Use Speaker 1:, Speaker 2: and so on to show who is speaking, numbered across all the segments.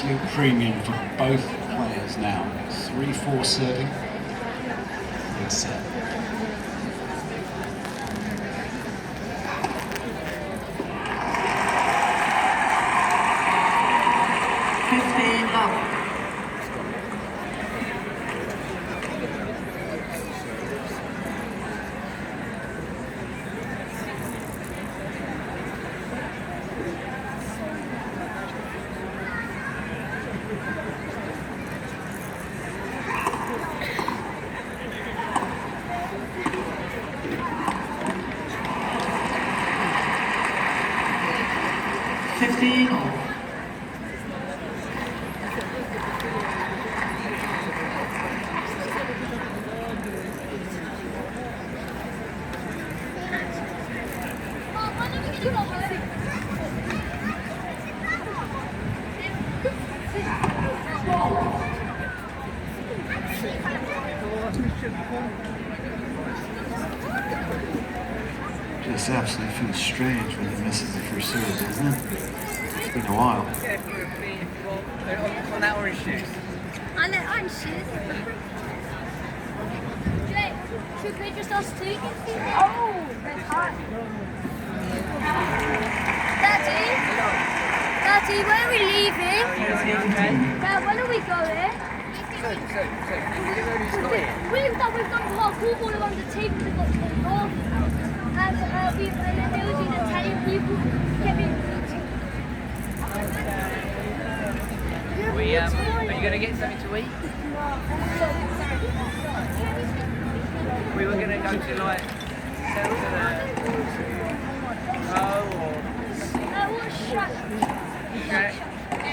Speaker 1: absolute premium for both players now. 3-4 serving. Good set.
Speaker 2: Just absolutely feels strange when he misses the first serve, doesn't it? It's been a while.
Speaker 3: On that orange shoes.
Speaker 4: I know orange shoes. Jake, should we just us two? Oh, they're hot. Daddy, when are we leaving? Dad, when are we going? We've done parkour all around the table. We've got to the north. And then there was the Italian people getting.
Speaker 3: Are you going to get something to eat? We were going to go to like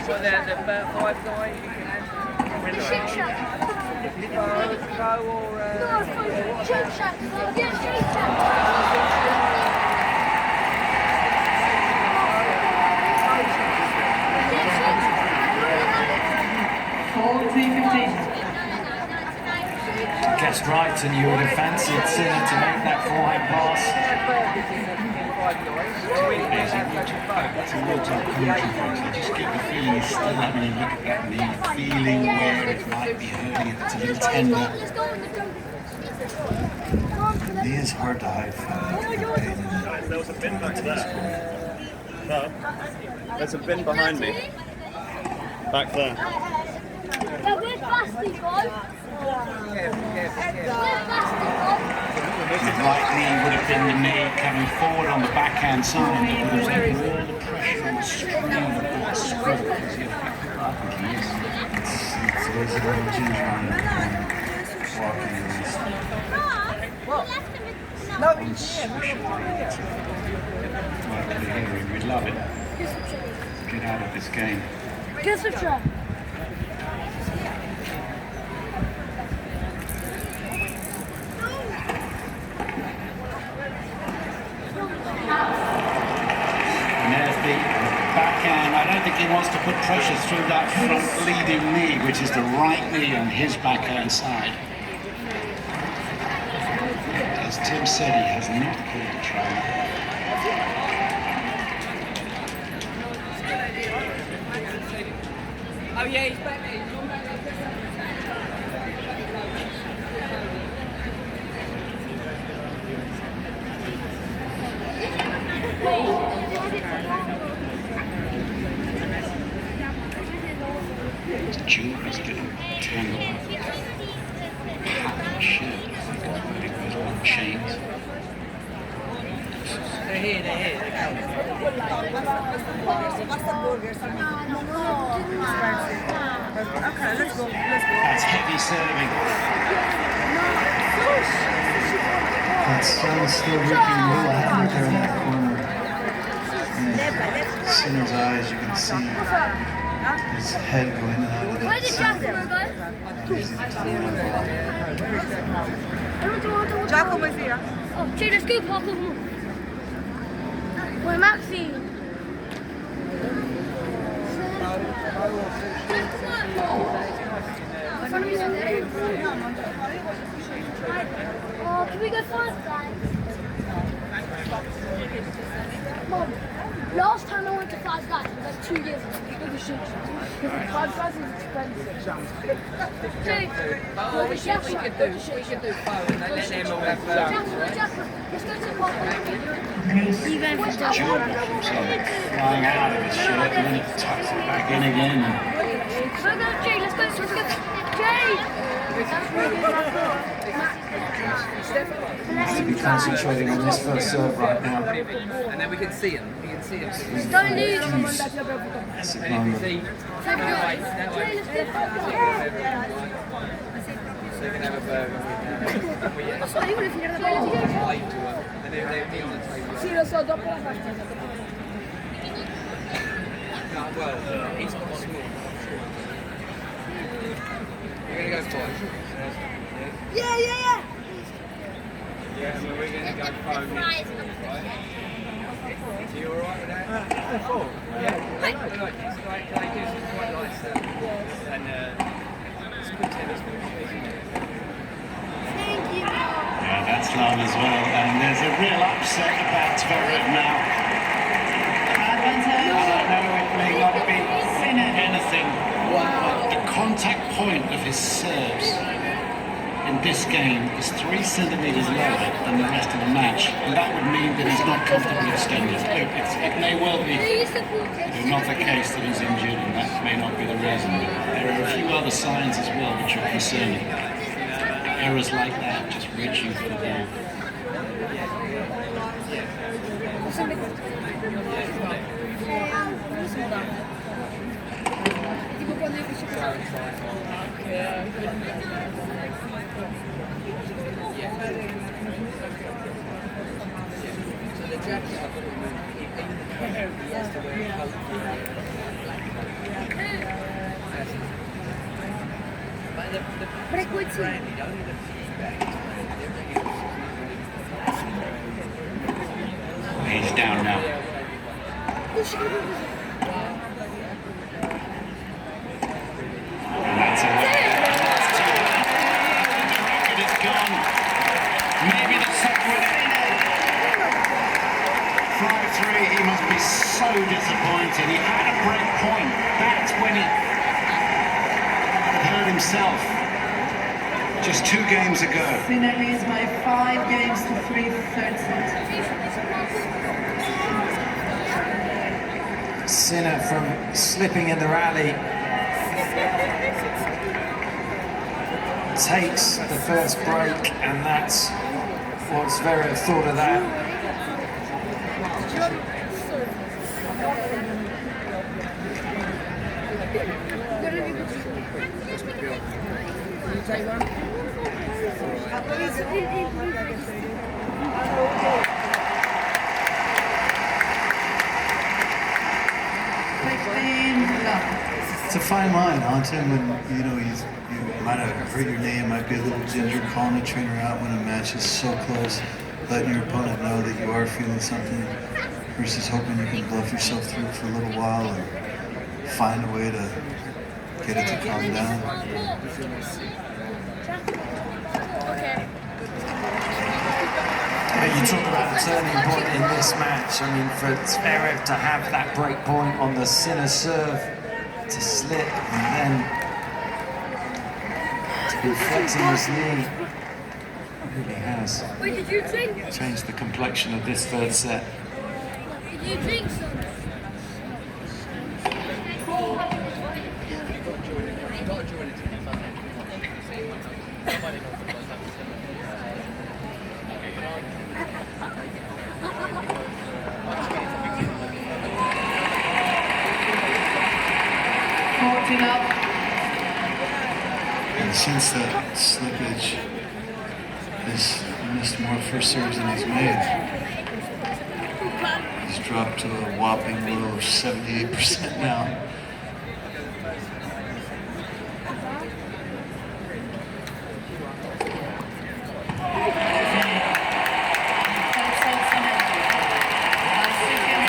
Speaker 3: Well, the Five Guys you can have.
Speaker 4: The Shake Shack.
Speaker 3: Go or
Speaker 4: Shake Shack. Yeah, Shake Shack.
Speaker 3: 14-15.
Speaker 1: Guessed right, and you would have fancied Sinner to make that forehand pass. That's a real tough commentary, folks. I just get the feeling he's still having a look at that knee, feeling where it might be hurting, if it's a little tender.
Speaker 2: It is hard to hide from.
Speaker 5: There was a bin back there. No, there's a bin behind me. Back there.
Speaker 4: Yeah, where's Basti, bro? Where's Basti,
Speaker 1: The right knee would have been the knee coming forward on the backhand side. It would have taken all the pressure and the strain of that stroke as he affected that.
Speaker 2: It's always a little ginger on walking release.
Speaker 3: No,
Speaker 1: Like Canary, we'd love it. Get out of this game.
Speaker 4: Guess what's wrong?
Speaker 1: And there's the backhand. I don't think he wants to put pressure through that front leading knee, which is the right knee on his backhand side. As Tim said, he has not pulled the trigger.
Speaker 3: Oh yeah, he's back there.
Speaker 1: Jewelry's getting tangled up. Shit. Big little chains.
Speaker 3: They're here, they're Okay, let's go.
Speaker 1: That's heavy serving.
Speaker 2: That sun's still looking a little hammered there in that corner. In Sinner's eyes, you can see his head going in and out of
Speaker 4: Where
Speaker 2: that
Speaker 4: did
Speaker 2: sun.
Speaker 4: Giacomo go?
Speaker 3: Giacomo's here.
Speaker 4: Oh, Jay, let's go park over. Wait, Maxie. Oh, can we go first, guys? Mom, last time I went to Five Guys was like 2 years ago. It was
Speaker 3: Because 5 is expensive.
Speaker 4: Dude,
Speaker 3: What we could do phone and let them all have
Speaker 4: let's go to Wharf.
Speaker 1: Jordan flying out of his shirt and then he tucks it back in again.
Speaker 4: No, Jay, let's go. Jay!
Speaker 2: Needs to be concentrating on this first serve right now.
Speaker 3: and then we can see him. We can see him.
Speaker 4: Don't lose.
Speaker 2: Massive moment.
Speaker 3: See, that way. So you can have a burger.
Speaker 4: Sorry, volevo finire la bella
Speaker 3: Plate to him. And they'll be on the table.
Speaker 6: Sì, lo so, dopo la partita.
Speaker 3: No, well, he's not small. We're going to go 5.
Speaker 6: Yeah.
Speaker 3: Yeah, so we're going to go phone. Right? Are you alright with that? Yeah. Look, it's like this is quite nice. And it's good tennis.
Speaker 1: Yeah, that's love as well. And there's a real upset about Zverev now. I know it may not be anything, but the contact point of his serves in this game is 3 centimetres lower than the rest of the match, and that would mean that he's not comfortably extended. Look, it may well be not the case that he's injured, and that may not be the reason, but there are a few other signs as well which are concerning. Errors like that, just reaching for the ball.
Speaker 3: So the jacket I've got to remove, he has to wear a coat. But the branded, only the back.
Speaker 1: He's down now. And that's a the record is gone. Maybe the set with it. 5-3, he must be so disappointed. He had a break point. That's when he hurt himself. Just 2 games ago.
Speaker 7: Sinner leads by 5 games to 3 third set.
Speaker 2: Sinner from slipping in the rally takes the first break, and that's what Zverev thought of that. It's a fine line, Anton, when you might have hurt your knee, it might be a little ginger, calling a trainer out when a match is so close, letting your opponent know that you are feeling something, versus hoping you can bluff yourself through it for a little while and find a way to get it to calm down. You talk about a turning point in this match. I mean, for Zverev to have that break point on the Sinner serve, to slip and then to be flexing his knee, it really has
Speaker 4: Wait, did you drink?
Speaker 2: changed the complexion of this third set.
Speaker 4: Did you drink some?
Speaker 2: And since that slippage, he's missed more first serves than he's made. He's dropped to a whopping low of 78% now.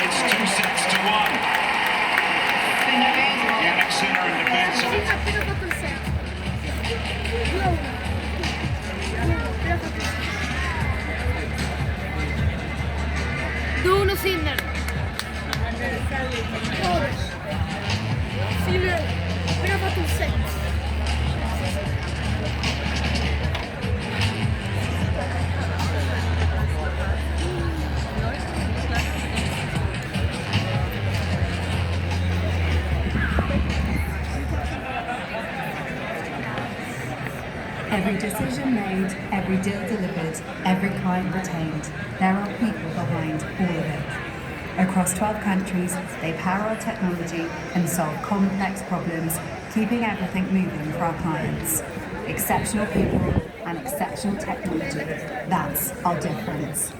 Speaker 1: It's 2 sets to 1. Yannick Sinner in defense of it.
Speaker 4: Appena fatto il set. 2-1 Sinner.
Speaker 8: Every decision made, every deal delivered, every client retained. There are people behind all of it. Across 12 countries, they power our technology and solve complex problems, keeping everything moving for our clients. Exceptional people and exceptional technology. That's our difference.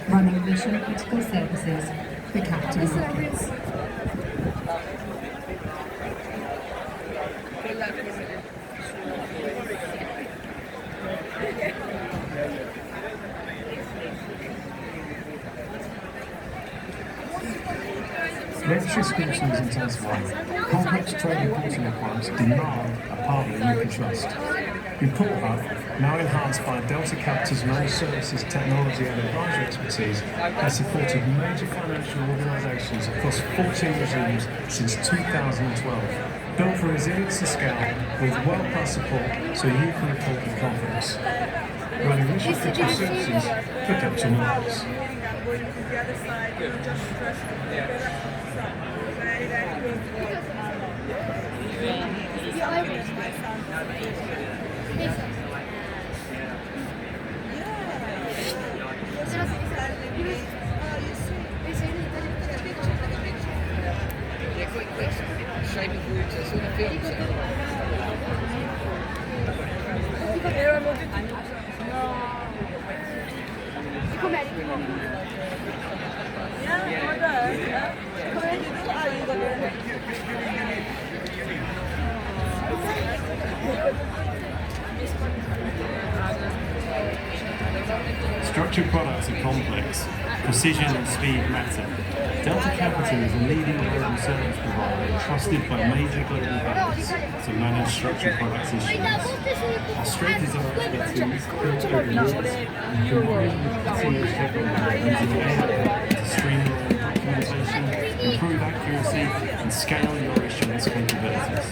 Speaker 8: Running mission critical services for capital markets.
Speaker 9: Regulatory scrutiny is intensifying. Complex trade reporting requirements demand a partner you can trust. Report Hub, now enhanced by Delta Capital's managed services, technology and advisory expertise, has supported major financial organisations across 14 regimes since 2012. Built for resilience and scale, with world-class support so you can report with confidence. Running mission critical services for capital markets.
Speaker 10: Structured products are complex. Precision and speed matter. Delta Capital is a leading global service provider trusted by major global banks to manage structured products issues. Our strength is our expertise, built over years, combined with continuous technology using AI to streamline documentation, improve accuracy, and scale your issuance capabilities.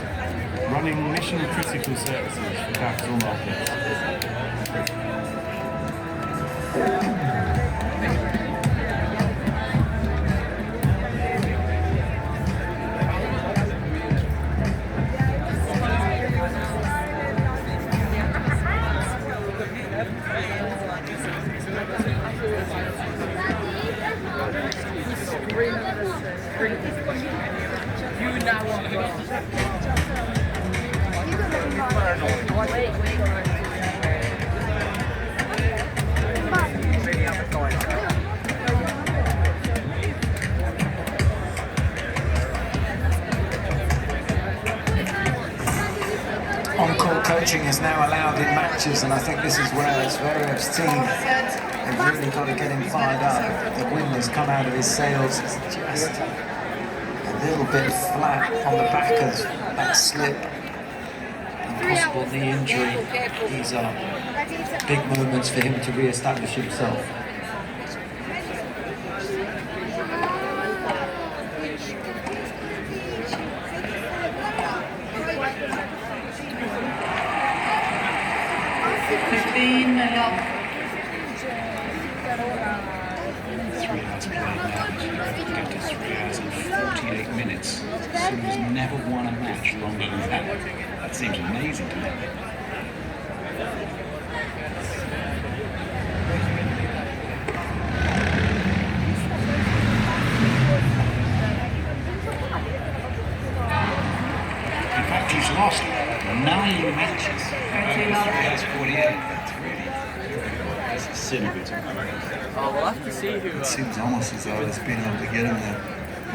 Speaker 10: Running mission-critical services for capital markets.
Speaker 2: On-court coaching is now allowed in matches, and I think this is where Zverev's team have really got to get him fired up. The wind has come out of his sails. It's just a little bit flat on the back of that slip. Possible knee injury. These are big moments for him to re-establish himself.
Speaker 1: Get to 3 hours and 48 minutes. Su's never won a match longer than that. That seems amazing to me. In fact, he's lost 9 matches. 3 hours 48. That's silly good.
Speaker 3: Oh, we'll have to see who.
Speaker 2: It seems almost as though it's been able to get him that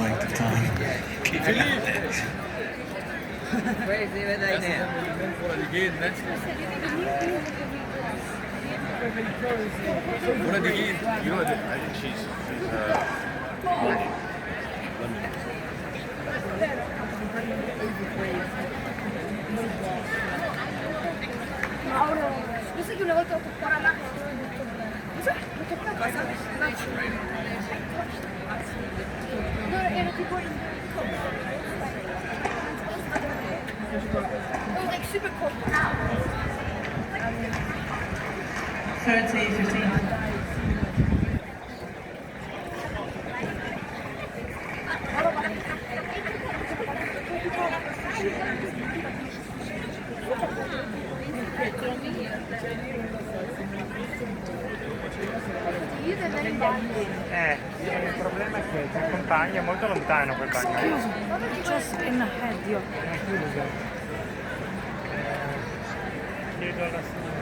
Speaker 2: length of time.
Speaker 1: Keep it out there.
Speaker 3: Where are they now?
Speaker 5: You know, I think she's London.
Speaker 4: Ahora, yo sé que una volta a tocar a la... No, era tipo... It was like super cold.
Speaker 7: 30-15.
Speaker 3: Il problema è che il compagno è molto lontano quel bagno.
Speaker 6: Just in the head, io.
Speaker 3: Chiedo alla signora.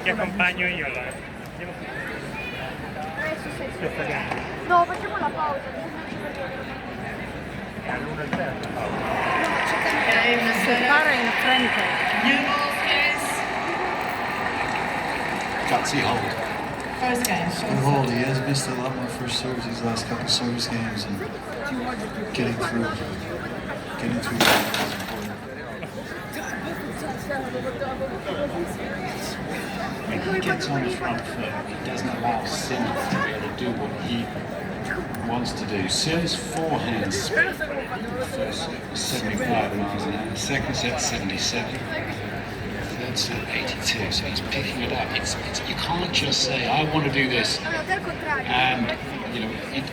Speaker 3: Ti accompagno io allora. Questa gara.
Speaker 4: No, facciamo la pausa.
Speaker 3: All'1-0 pausa.
Speaker 6: Para in frente.
Speaker 1: Gutsy hold.
Speaker 7: First game.
Speaker 2: Good hold. He has missed a lot more first serves these last couple service games, and getting through that is important.
Speaker 1: When he gets on the front foot, he doesn't allow Sinner to be able to do what he wants to do. Sinner's forehand speed in the first set was 75 miles an hour, the second set 77, third set 82, so he's picking it up. You can't just say, I want to do this, and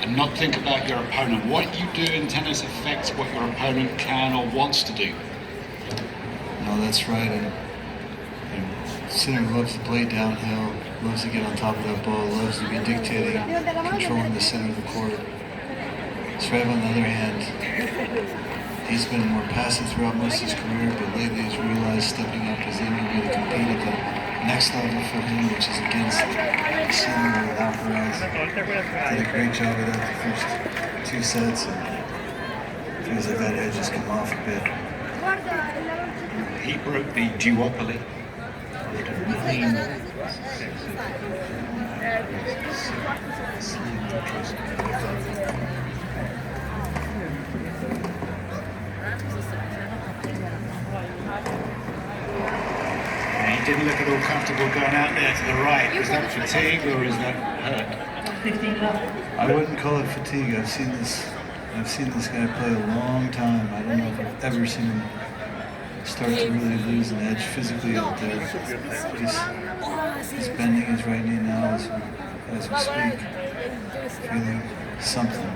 Speaker 1: and not think about your opponent. What you do in tennis affects what your opponent can or wants to do.
Speaker 2: No, that's right. And Sinner loves to play downhill, loves to get on top of that ball, loves to be dictating, controlling the center of the court. Zverev, on the other hand, he's been more passive throughout most of his career, but lately he's realized stepping up is the only way to compete at the next level for him, which is against Sinner with Alcaraz. Did a great job of that the first 2 sets, and feels like that edge has come off a bit.
Speaker 1: He broke the duopoly. He didn't look at all comfortable going out there to the right. Is that fatigue or is that hurt?
Speaker 7: 15 love.
Speaker 2: I wouldn't call it fatigue. I've seen this guy play a long time. I don't know if I've ever seen him start to really lose an edge physically out there. He's bending his right knee now as we speak, feeling something.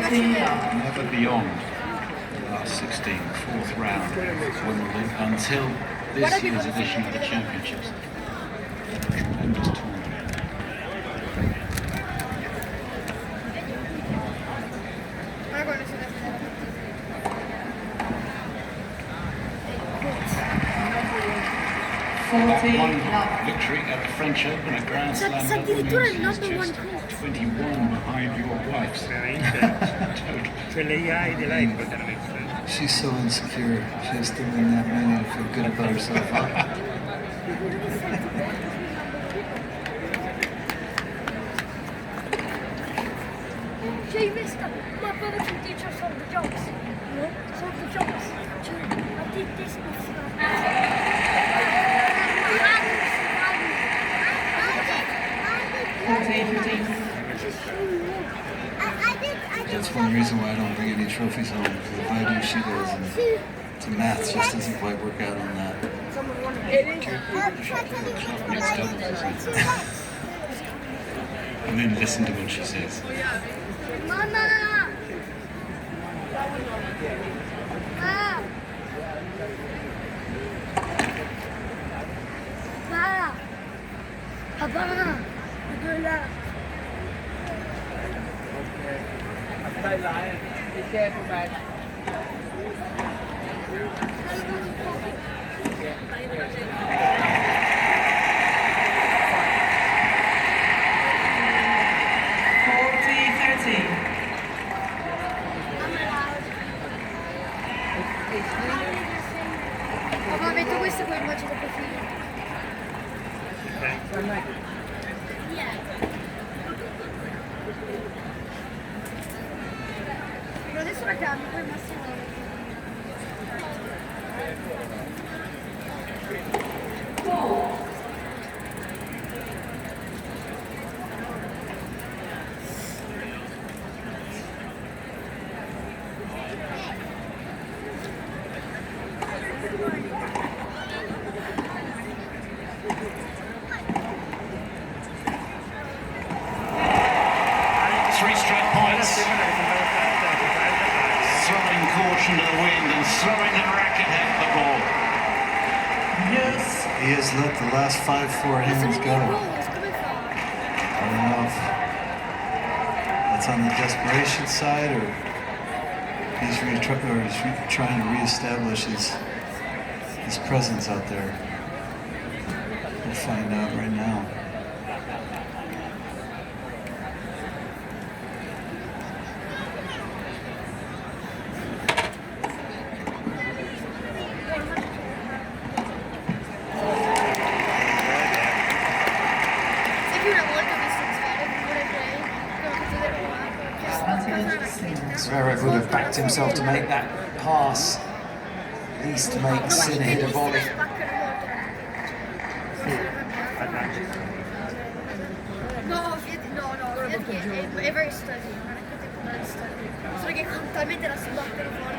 Speaker 1: Never beyond the last 16, fourth round of Wimbledon until this year's edition of the Championships. Tremendous tournament. One victory at the French Open at Grand Slam.
Speaker 4: Addirittura il number one coach.
Speaker 1: 21 behind your wife's.
Speaker 3: Cioè le AI di lei potranno mettere.
Speaker 2: She's so insecure. She has to win that many to feel good about herself.
Speaker 4: So you missed up. My brother can teach us all the jobs. Solve the jobs. I did this before.
Speaker 2: That's one reason why I don't bring any trophies home. Because if I do, she does. And the math just doesn't quite work out on that.
Speaker 1: And then listen to what she says.
Speaker 4: Mama! Papa! Papa! Good luck.
Speaker 3: Play lion. Be careful, man.
Speaker 4: Papà, metto questo e poi lo faccio dopo fine. Però adesso la cambio, poi Massimo.
Speaker 1: Three straight points. Throwing caution to the wind and throwing the racket at the ball.
Speaker 2: Yes. He has let the last 5-4 hands go. I don't know if that's on the desperation side or he's trying to reestablish his presence out there. We'll find out right now.
Speaker 11: Zverev would have backed himself to make that pass, at least to make Sinner hit a volley.
Speaker 4: No, è very steady, solo che talmente la sbattere fuori.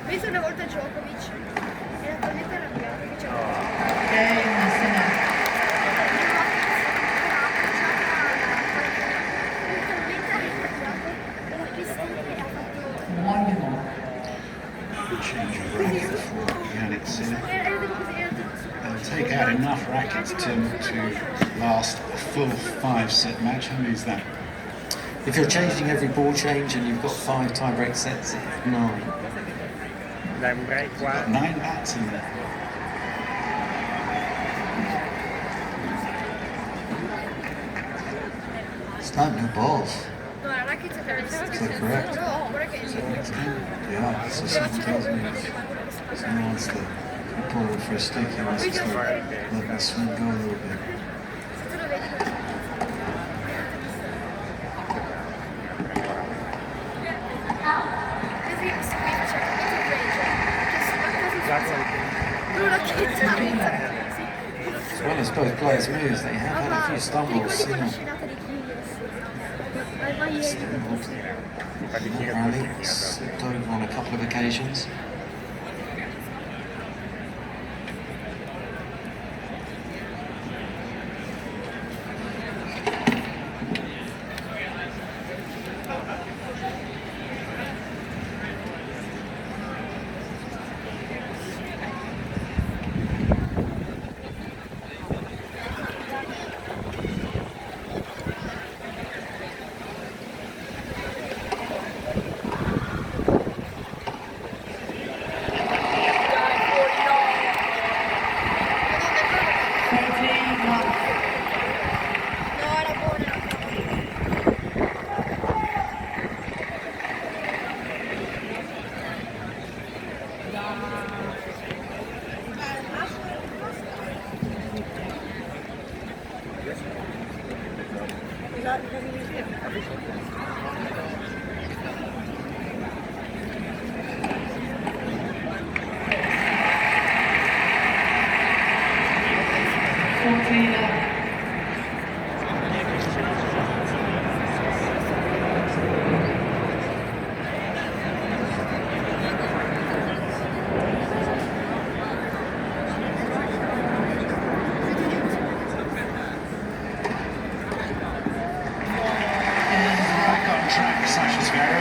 Speaker 4: Penso una volta Djokovic era talmente arrabbiato che c'era.
Speaker 1: Good change of racket for Yannick Sinner. They'll take out enough rackets to last a full 5-set match. How many is that?
Speaker 11: If you're changing every ball change and you've got 5 tie-break sets, it's 9.
Speaker 1: Got 9 bats in there.
Speaker 2: It's not new balls.
Speaker 4: No, la racket è very steady.
Speaker 2: Is that correct?
Speaker 4: No, guarda che
Speaker 2: Yeah, so someone tells me someone wants to pull it for a stick, he wants to start letting the swing go a little bit.
Speaker 11: As well as both players' moves, they have had a few stumbles. Sinner rally slipped over on a couple of occasions.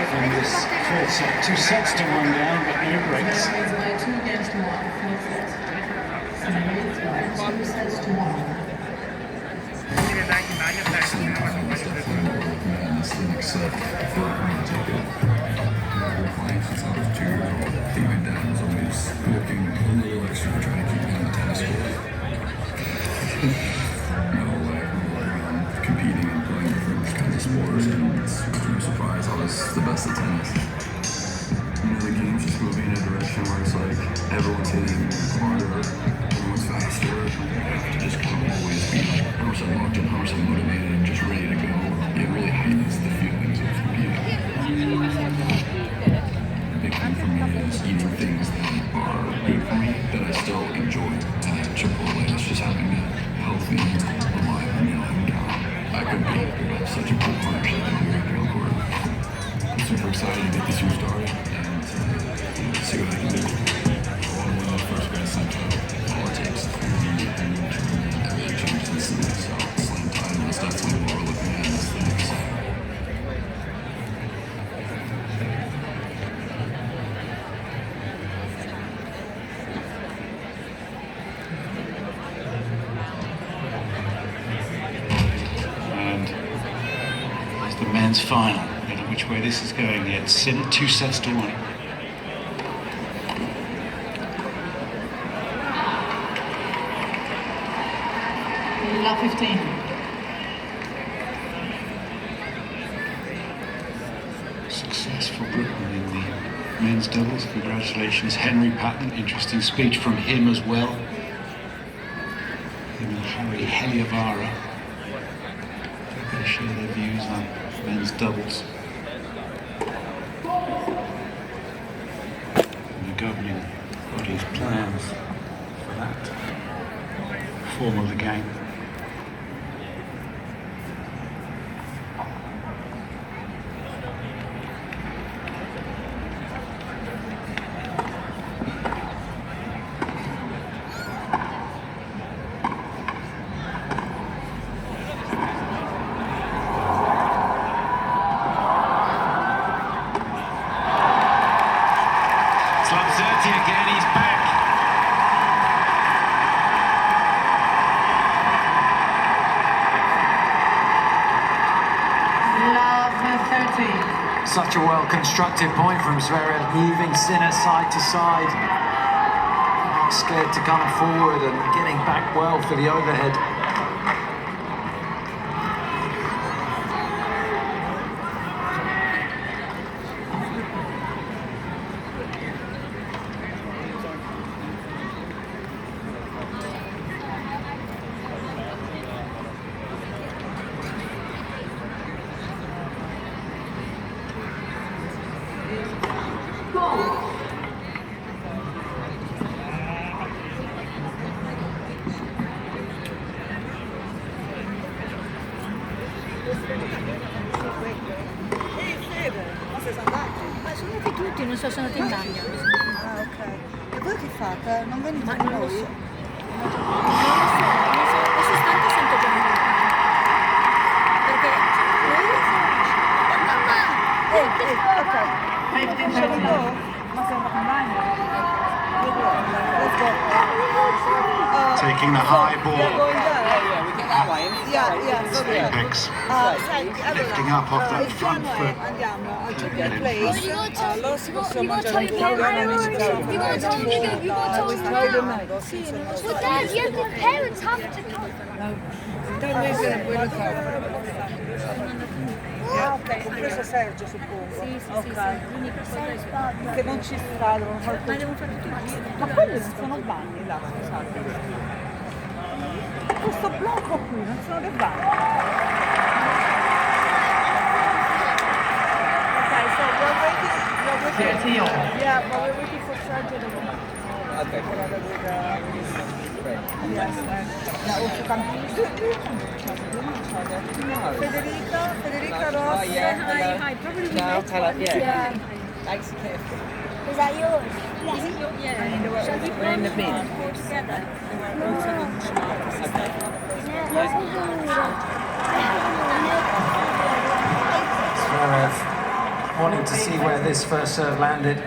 Speaker 1: In this fourth set, 2 sets to 1 down, but no breaks.
Speaker 7: 2 against 1, 4 sets. 2 sets to 1.
Speaker 12: Semifinals definitely more with madness than except for me to take it. I've been playing since I was 2 years old. I think my dad was always working a little extra to try to keep me on the tennis court. My whole life we were competing and playing different kinds of sports, and it's no surprise I was the best at tennis. You know, the game's just moving in a direction where it's like everyone's hitting harder, everyone's faster. You have to just kind of always be 100% locked in, 100% motivated, and just ready to go. It really heightens the feelings of competing. The big thing for me is eating things that are good for me that I still enjoy. And at Chipotle, it's just having a healthy, reliable meal I can count on. I could be such a cool partnership that we have on court. I'm super excited to get this year started and see what I can do. I want to win the first Grand Slam title. All it takes is everything changes instantly. So slam title is definitely what we're looking at in this thing. So.
Speaker 1: And it's the men's final. I don't know which way this is going yet. Sinner 2-1.
Speaker 7: La 15.
Speaker 1: Success for Brooklyn in the men's doubles. Congratulations, Henry Patton. Interesting speech from him as well. Him and Harry Heliavara. They're going to share their views on men's doubles. And the governing body's plans for that form of the game. Again, he's back.
Speaker 11: Such a well-constructed point from Zverev, moving Sinner side to side. Not scared to come forward and getting back well for the overhead.
Speaker 4: Ma sono andati tutti, non so, sono andati in bagno.
Speaker 6: Ah, ok. E voi che fate? Non venite
Speaker 4: Ma
Speaker 6: con
Speaker 4: non lo
Speaker 6: noi?
Speaker 4: so. Non lo so, questo istante sento già un perché
Speaker 6: Ok. Shall we go? Ma sei andato in bagno? Let's go.
Speaker 1: Taking the high ball.
Speaker 6: Yeah, so there.
Speaker 1: Apex.
Speaker 6: Senti,
Speaker 1: Lifting up off that front foot.
Speaker 6: Andiamo al Chicken Place. Loro si possono
Speaker 4: You
Speaker 6: mangiare un po'
Speaker 4: gonna tell me now. Well, Dad, yeah, the parents have to come.
Speaker 6: Ok, compreso Sergio suppongo.
Speaker 4: Sì,
Speaker 6: Che non ci sta, devono fare
Speaker 4: ma devo fare tutto il giro.
Speaker 6: Ma quelli non sono bagni là, scusate. Questo blocco qui non sono dei bagni. Okay, so we're waiting. Yeah, but we're waiting for Sergio. Okay. Yes, also Federica Ross.
Speaker 4: Hi, probably
Speaker 6: Ciao, hello.
Speaker 4: Yeah.
Speaker 6: Thanks.
Speaker 4: Is that yours? Is it yours? Yeah.
Speaker 6: We're in the bin.
Speaker 4: Together.
Speaker 11: Zverev wanting to see where this first serve landed.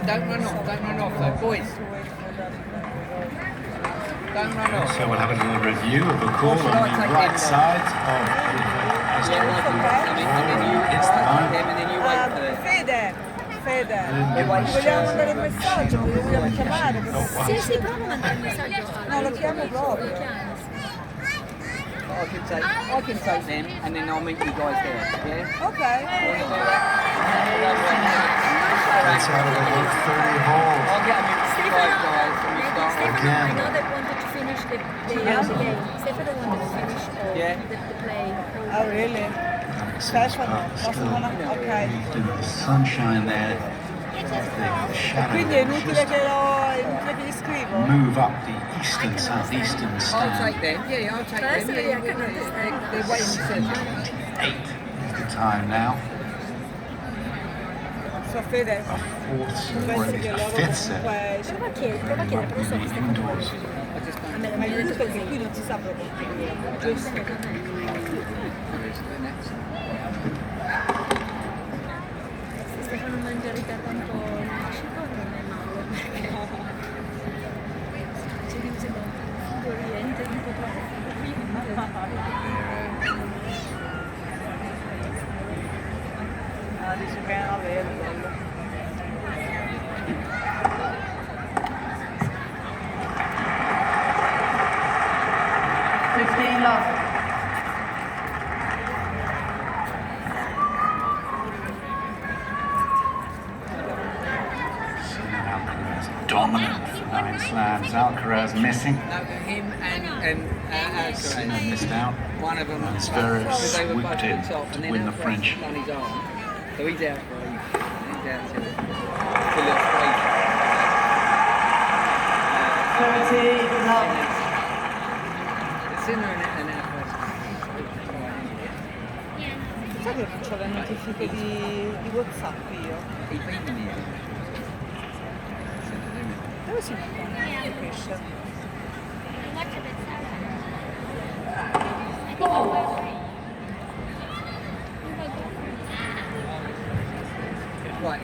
Speaker 3: Don't run off though, boys. Don't run off.
Speaker 1: So we'll have a little review of the call on the right side of
Speaker 3: Yeah, like and then you
Speaker 1: hits the line.
Speaker 3: and then you wait for it.
Speaker 6: Fede, vogliamo mandare il messaggio, vogliamo chiamare?
Speaker 4: Sì, prova a mandare il messaggio.
Speaker 6: No, lo chiamo proprio.
Speaker 3: I can take them and then I'll meet you guys there. Yeah?
Speaker 6: Okay.
Speaker 3: You wanna do that?
Speaker 2: That's out of the 30 holes.
Speaker 3: I'll get them in 5 guys and we start
Speaker 4: Stefano, I know they wanted to finish the game. Stefano wanted to finish the play.
Speaker 6: Oh, really? Stefano, ok.
Speaker 1: The sunshine there, the shadow.
Speaker 6: Quindi è inutile che gli scrivo?
Speaker 1: Move up the eastern, southeastern
Speaker 3: I'll
Speaker 1: stand.
Speaker 3: take them. Yeah, I'll take them.
Speaker 4: Personally, I can understand
Speaker 3: They're waiting to see.
Speaker 1: 8 is the time now.
Speaker 6: So Fede,
Speaker 1: A fourth, or
Speaker 6: pensi che
Speaker 1: a
Speaker 6: loro
Speaker 1: fifth set.
Speaker 6: comunque...
Speaker 4: Prova a chiedere, però so che Stefano
Speaker 1: Indoors.
Speaker 6: Ma il giusto è che qui non si sa proprio. Giusto.
Speaker 4: se Stefano mangia in ritardo un po' il cibo non è male, perché c'è di un oriente un po' troppo.
Speaker 6: Dice che è una vera quello.
Speaker 1: Dominant for 9 slams. Alcaraz missing.
Speaker 3: No, him and
Speaker 1: Sinner
Speaker 3: Alcaraz.
Speaker 1: missed out.
Speaker 3: One of them.
Speaker 1: And Zverev
Speaker 3: because they were both
Speaker 1: swooped in
Speaker 3: on top,
Speaker 1: to
Speaker 3: and then
Speaker 1: win the
Speaker 3: Alcaraz
Speaker 1: French.
Speaker 3: on his arm. So he's out for he's out till a little straight.
Speaker 7: 30 love.
Speaker 3: Sinner and Alcaraz.
Speaker 6: Sai che faccio le notifiche di WhatsApp io?
Speaker 3: He beat me.
Speaker 6: Dove si mettono le notification?
Speaker 3: Right,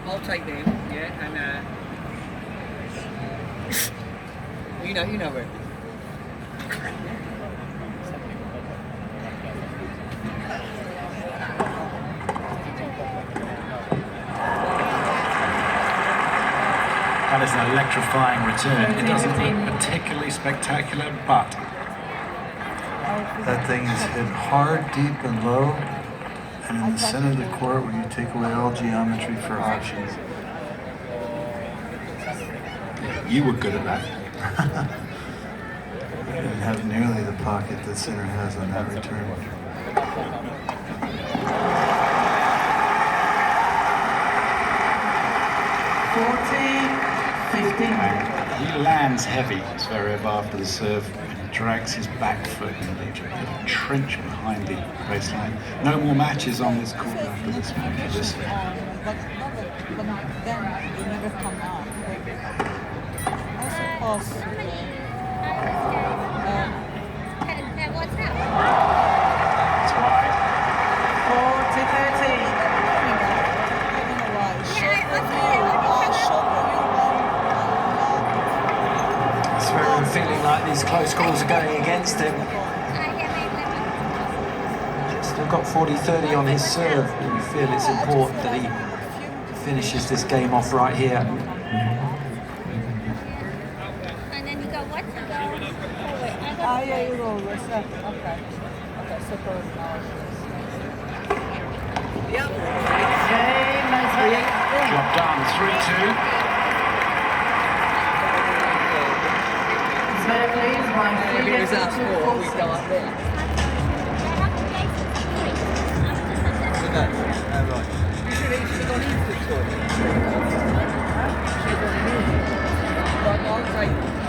Speaker 3: I'll take them, yeah, and you know where.
Speaker 1: That is an electrifying return. It doesn't look particularly spectacular, but
Speaker 2: That thing is hit hard, deep, and low, and in the center of the court where you take away all geometry for options.
Speaker 1: you were good at that.
Speaker 2: Didn't have nearly the pocket that Sinner has on that return.
Speaker 1: He lands heavy, Zverev, after the serve, and drags his back foot in a trench behind the baseline. No more matches on this court after this match. This
Speaker 6: But then you never come out. I suppose.
Speaker 1: That's why
Speaker 7: 40-30.
Speaker 6: I don't know why.
Speaker 11: Zverev feeling like these close calls are going against him. Still got 40-30 on his serve, but you feel it's important that he finishes this game off right here.
Speaker 4: And then you go, what to go?
Speaker 6: Yeah, you go always. Okay. Okay, so good now.
Speaker 1: job done. 3-2.
Speaker 3: If it was our sport, we'd go up there. Right. You should have gone into the tournament.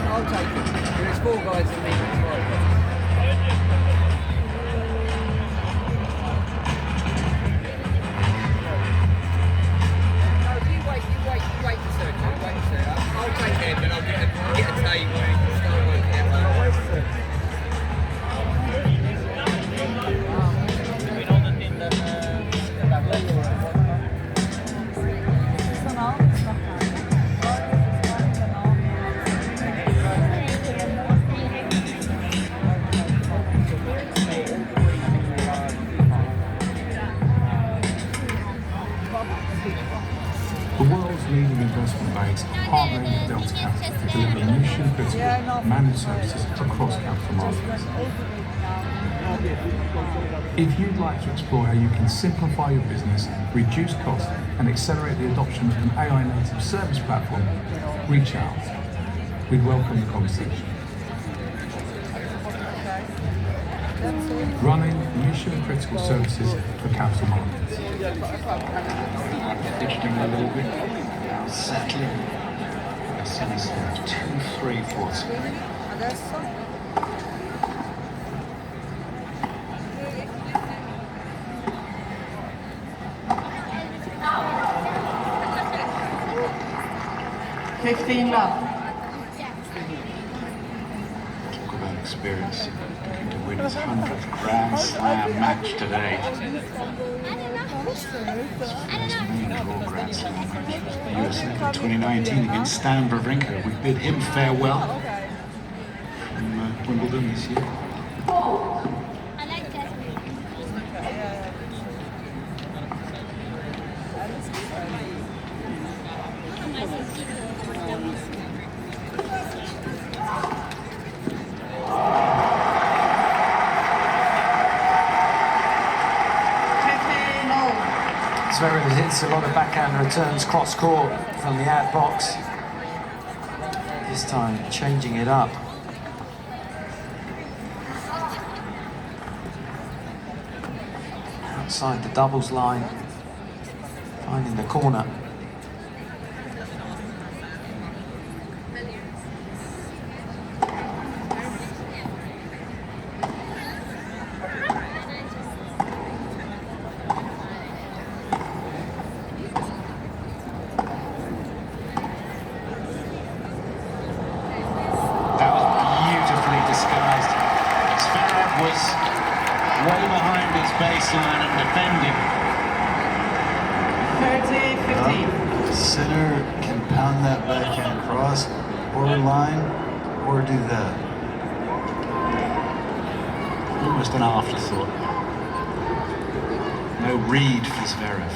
Speaker 3: I'll take it. There's 4 guys in me. Wait a second. I'll take them and I'll get a table and start working out.
Speaker 9: critical managed services across capital markets. If you'd like to explore how you can simplify your business, reduce costs, and accelerate the adoption of an AI-native service platform, reach out. We'd welcome the conversation. Running mission-critical services for capital markets.
Speaker 1: Fidgeting a little bit. Now settling. A cine serve 2-3-4.
Speaker 7: Love.
Speaker 1: Talk about experience. Looking to win his 100th Grand Slam match today. His first main draw Grand Slam match was the US Open 2019 against Stan Wawrinka. We bid him farewell from Wimbledon this year.
Speaker 11: Zverev hits a lot of backhand returns cross court from the ad box. This time changing it up. Outside the doubles line, finding the corner.
Speaker 1: Way behind his baseline and defending.
Speaker 7: 30-15.
Speaker 2: Sinner can pound that backhand cross or line or do that.
Speaker 1: Almost an afterthought. No read for Zverev.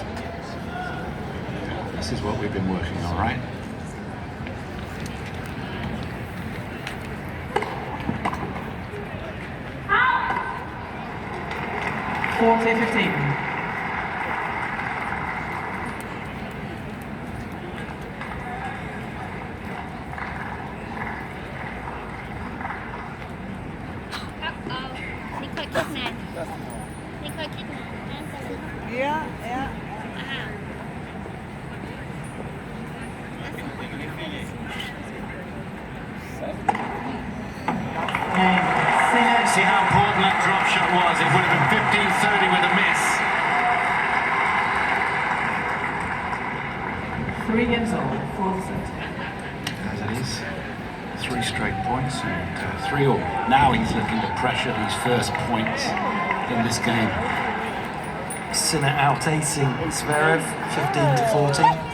Speaker 1: This is what we've been working on, right?
Speaker 6: Yeah, yeah.
Speaker 1: See how important that drop shot was. It would have been 15-30 with a miss.
Speaker 7: 3 games all, 4th set.
Speaker 1: As it is, 3 straight points and 3-all. Now he's looking to pressure these first points in this game.
Speaker 11: Sinner out-acing Zverev, 15-14.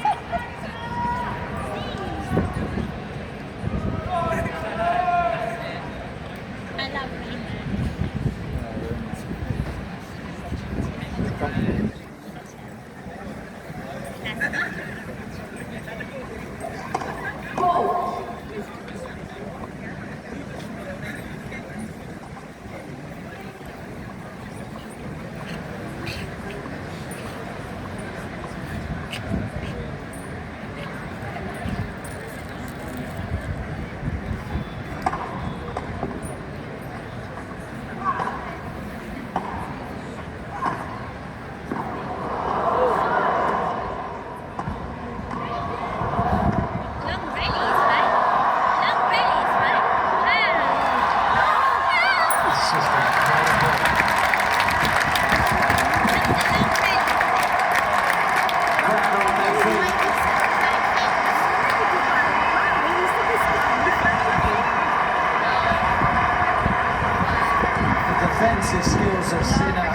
Speaker 11: Defensive skills of Sinner.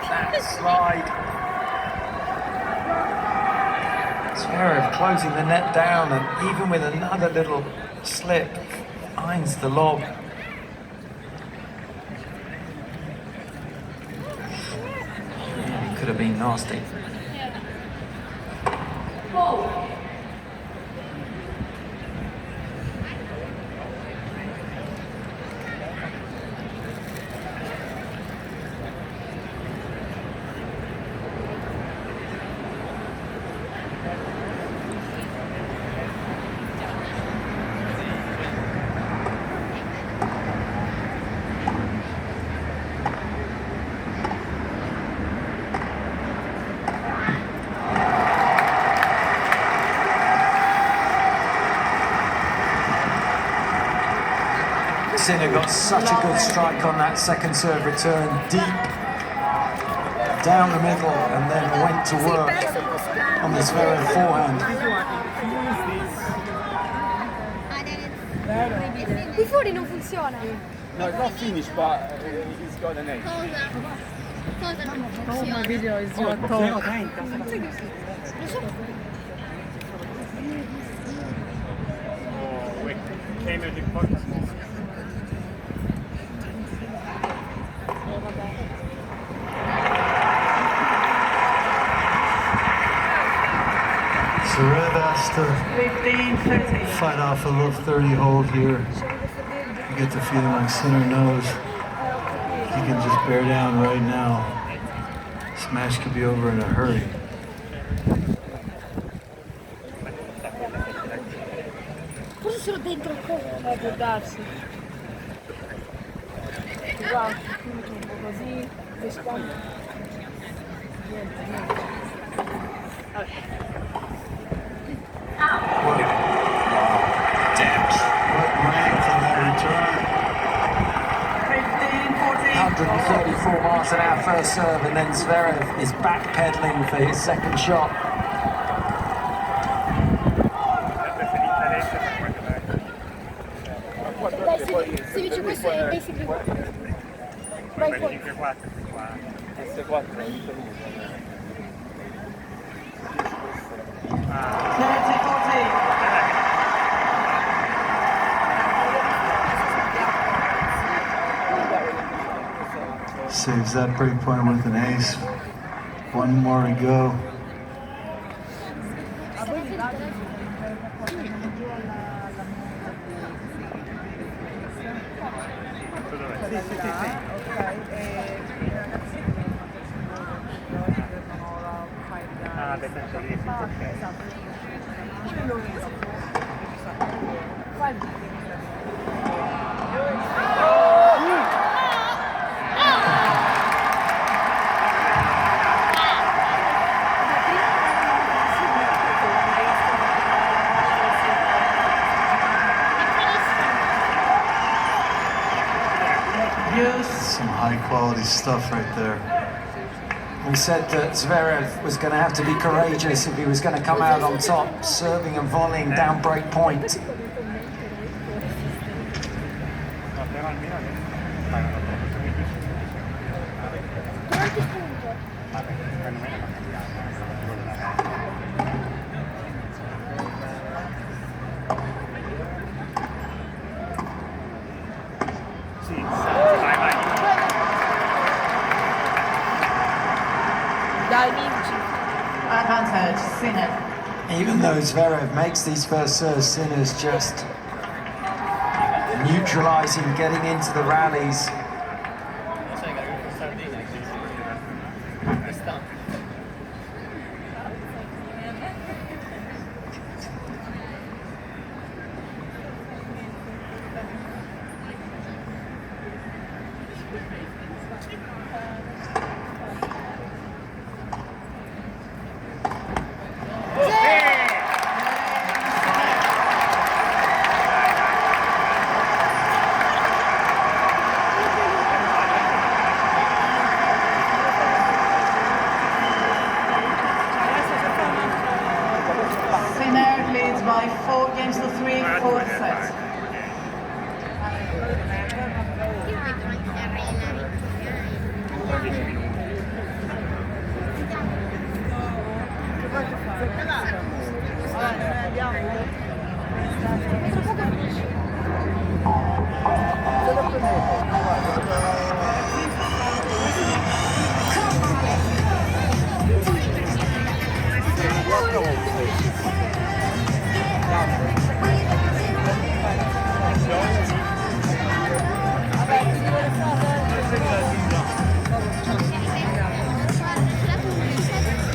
Speaker 11: That slide. Zverev closing the net down, and even with another little slip, finds the lob. It could have been nasty. Sinner got such a good strike on that second serve return, deep down the middle, and then went to work on this very forehand.
Speaker 4: Qui fuori non funziona.
Speaker 3: No, it's not finished, but he's got an edge.
Speaker 4: Cosa non
Speaker 6: Oh, my
Speaker 4: funziona?
Speaker 6: video is your talk.
Speaker 4: Lo so.
Speaker 3: Oh, wait. Camera di podcast.
Speaker 2: Zverev has to
Speaker 7: 15-30.
Speaker 2: fight off a little 30 hold here. You get the feeling like Sinner knows he can just bear down right now. This match could be over in a hurry.
Speaker 4: Forse sono dentro ancora.
Speaker 6: Può darsi. Guarda, un po' così, rispondi. Niente, niente.
Speaker 2: What length on that return.
Speaker 11: 134 miles an hour first serve, and then Zverev is backpedaling for his second shot.
Speaker 4: Se dice questo è basically right point.
Speaker 3: S4
Speaker 2: Saves that break point with an ace. One more to go. Some high quality stuff right there.
Speaker 11: We said that Zverev was going to have to be courageous if he was going to come out on top, serving and volleying down break point.
Speaker 6: Dai, vinci.
Speaker 7: Advantage, Sinner.
Speaker 11: Even though Zverev makes these first serves, Sinner's just neutralizing, getting into the rallies.
Speaker 7: Canary leads by 4 games to 3, fourth set.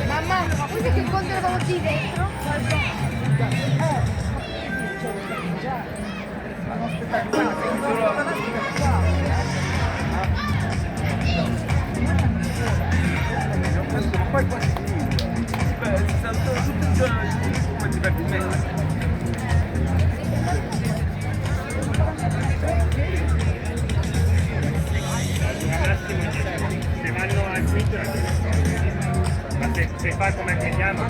Speaker 4: Mamma, ma poi che quando eravamo di dentro?
Speaker 3: Poi quasi ci sono tutti i giorni, poi ti perdi in mezzo. attimo, se vanno al quinto, ma se fa come chiediamo,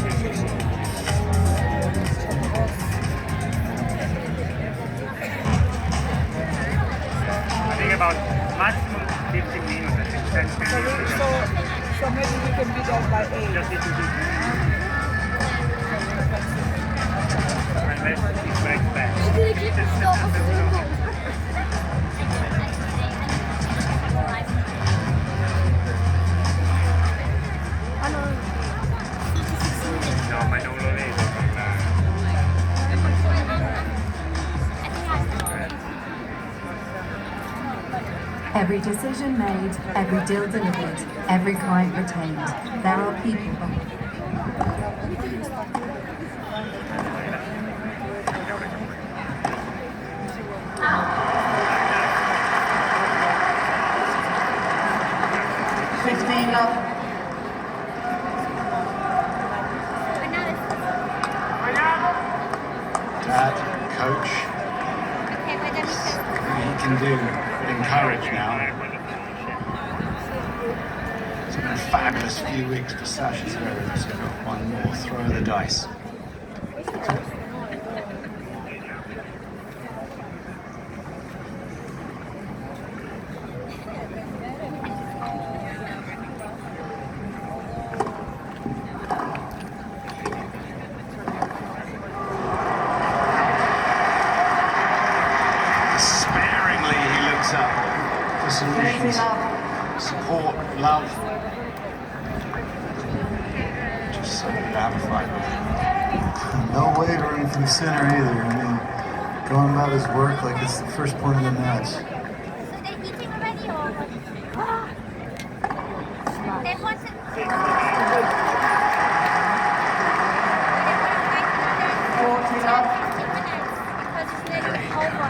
Speaker 3: I think about maximum 15 minutes, 10 minutes.
Speaker 6: So maybe we can be there by 8.
Speaker 3: Just need to do unless it breaks back. No, ma non lo vedo.
Speaker 8: Every decision made, every deal delivered, every client retained. There are people.
Speaker 7: 15 love.
Speaker 2: Dad, coach, he can do but encourage now. It's been a fabulous few weeks for Sasha Zverev. So we've got one more throw of the dice. Despairingly, he looks up for solutions. Support, love. Just so good to have a fight. No wavering from center either. I mean, going about his work like it's the first point of the match.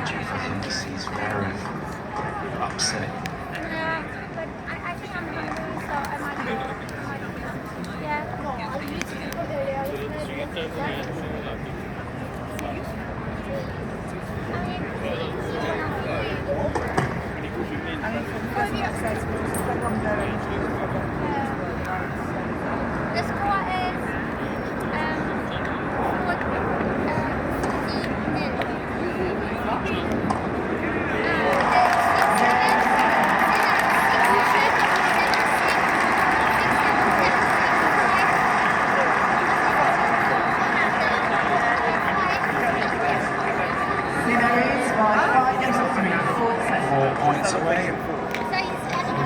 Speaker 2: Can't for him to see Zverev upset.
Speaker 4: But I think I'm going to lose, so I might The score is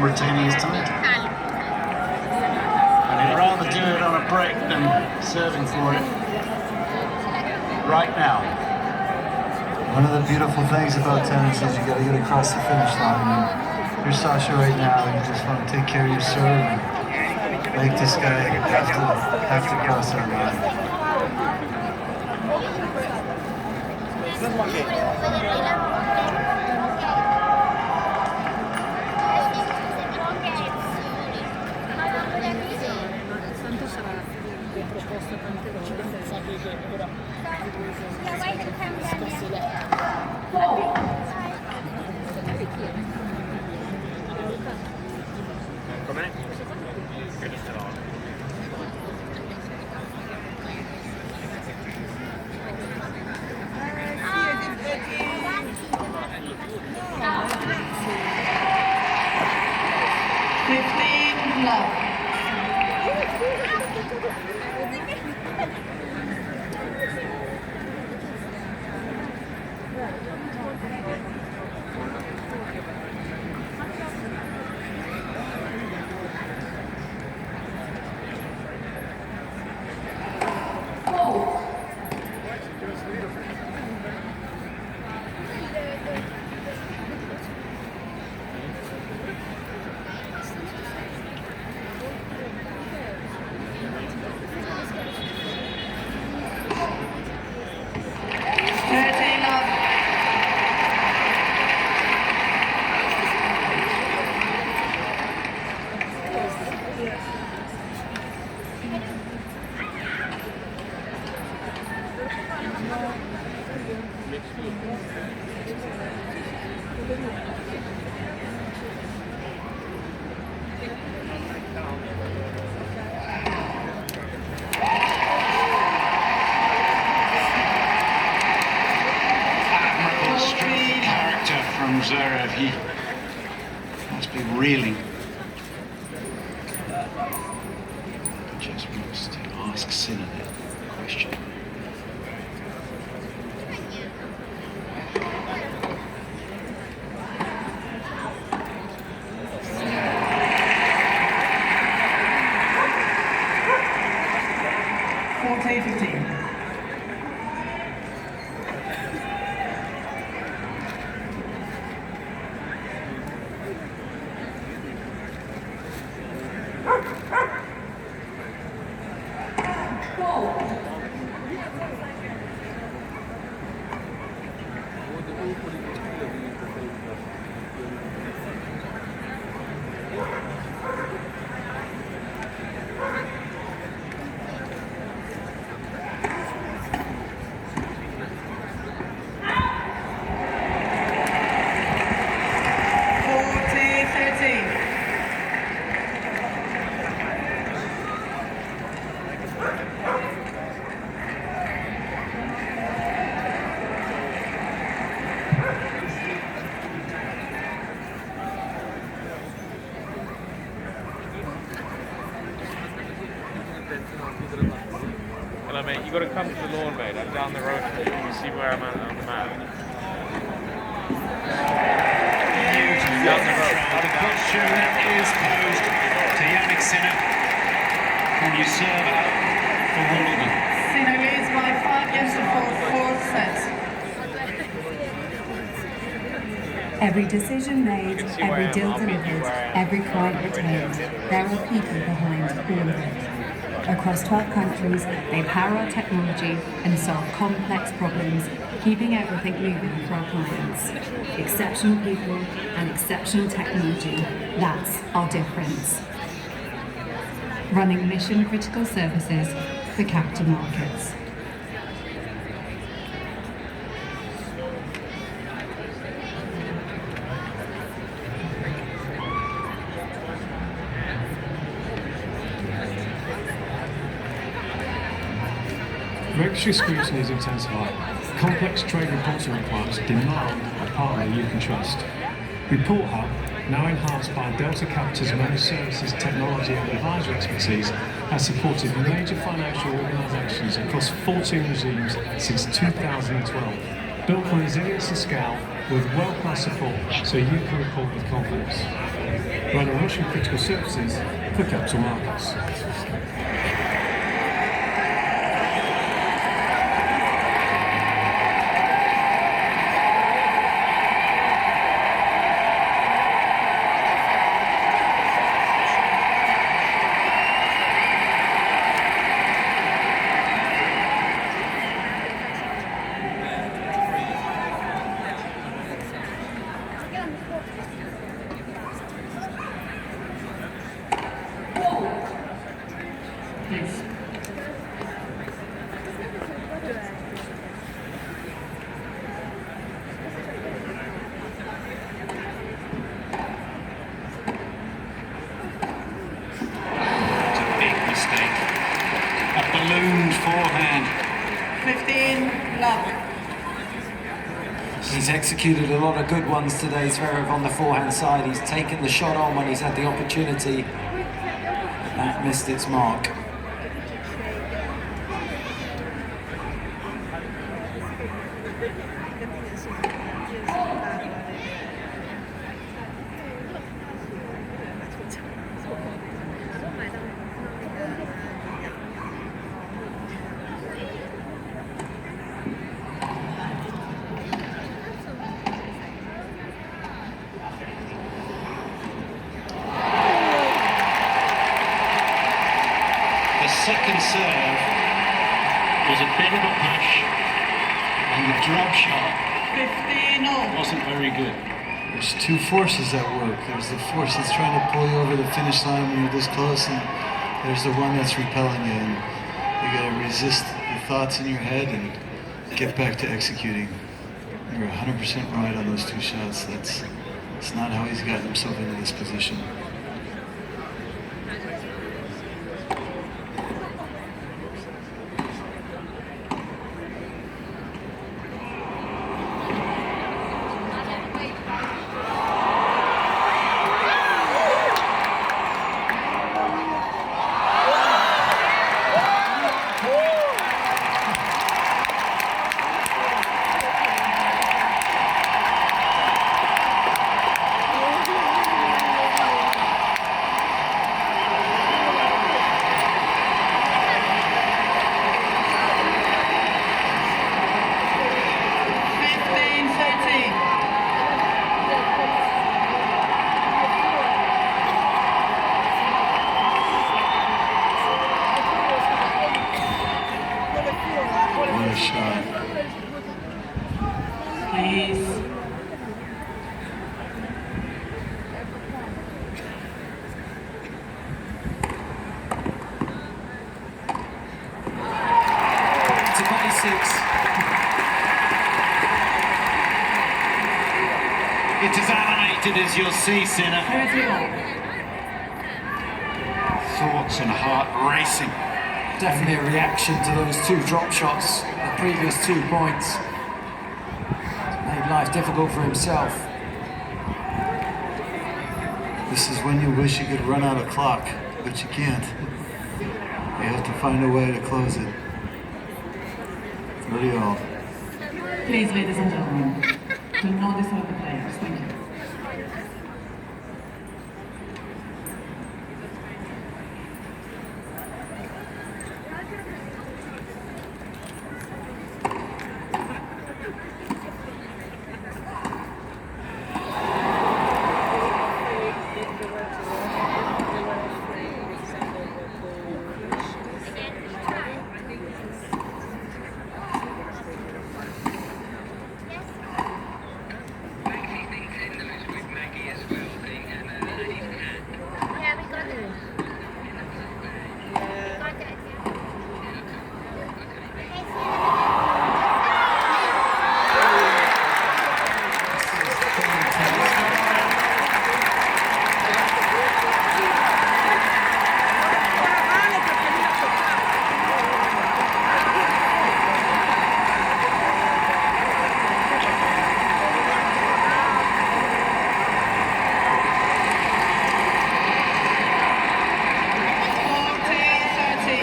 Speaker 2: retaining his title. And he'd rather do it on a break than serving for it right now. One of the beautiful things about tennis is you got to get across the finish line. And here's Sasha right now, and you just want to take care of your serve and make this guy have to cross that line.
Speaker 3: Com'è? Credo ce l'ho.
Speaker 1: Admirable strength of character from Zverev. He must be reeling. Just wants to ask Sinner the question.
Speaker 3: Hello mate, you got to come to the lawn mate, I'm down the road from you, you see where I'm at on the map. Down the road.
Speaker 1: The question is posed to Yannick Sinner. Can you serve out for Wimbledon?
Speaker 7: Sinner leads by 5 games to 4, fourth set.
Speaker 8: Every decision made, every deal delivered, every client retained. There are people behind all of it. Across 12 countries, they power our technology and solve complex problems, keeping everything moving for our clients. Exceptional people and exceptional technology, that's our difference. Running mission-critical services for capital markets.
Speaker 9: Regulatory scrutiny is intensifying. Complex trade reporting requirements demand a partner you can trust. Report Hub, now enhanced by Delta Capital's managed services, technology and advisory expertise, has supported major financial organisations across 14 regimes since 2012. Built on resilience and scale with world-class support so you can report with confidence. Running mission-critical services for capital markets.
Speaker 1: Ballooned forehand.
Speaker 7: 15 love.
Speaker 11: He's executed a lot of good ones today, Zverev, on the forehand side. He's taken the shot on when he's had the opportunity. That missed its mark.
Speaker 1: The second serve was a bit of a push, and the drop shot
Speaker 7: 15-0.
Speaker 1: wasn't very good.
Speaker 2: There's two forces at work. There's the force that's trying to pull you over the finish line when you're this close, and there's the one that's repelling you. And you gotta resist the thoughts in your head and get back to executing. You're 100% right on those two shots. That's not how he's gotten himself into this position. What a shot.
Speaker 6: Please.
Speaker 11: To basics.
Speaker 1: It's as animated as you'll see, Sinner. Thoughts and heart racing.
Speaker 11: Definitely a reaction to those two drop shots, the previous 2 points. Made life difficult for himself.
Speaker 2: This is when you wish you could run out of clock, but you can't. You have to find a way to close it. 30 all.
Speaker 6: Please, ladies and gentlemen, do not disturb the players. Thank you.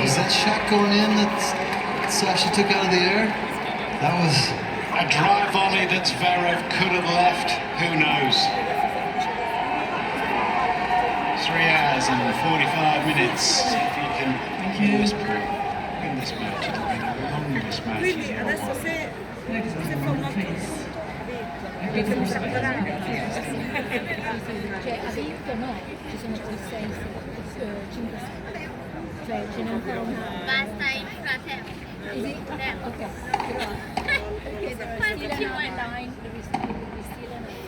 Speaker 2: Was that shot going in that Sasha took out of the air? That was
Speaker 1: a dry volley that Zverev could have left. Who knows? 3 hours and 45 minutes. See if he can win this match. It'll be the longest match.
Speaker 6: Adesso se fa una
Speaker 4: Cioè, ha vinto no, ci sono 6, 5, 6. Cioè, ce n'è ancora una. Basta il fratello. Ok, però. Perché still online, devi still online.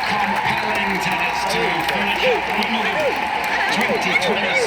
Speaker 1: Compelling tennis to finish up Wimbledon 2026.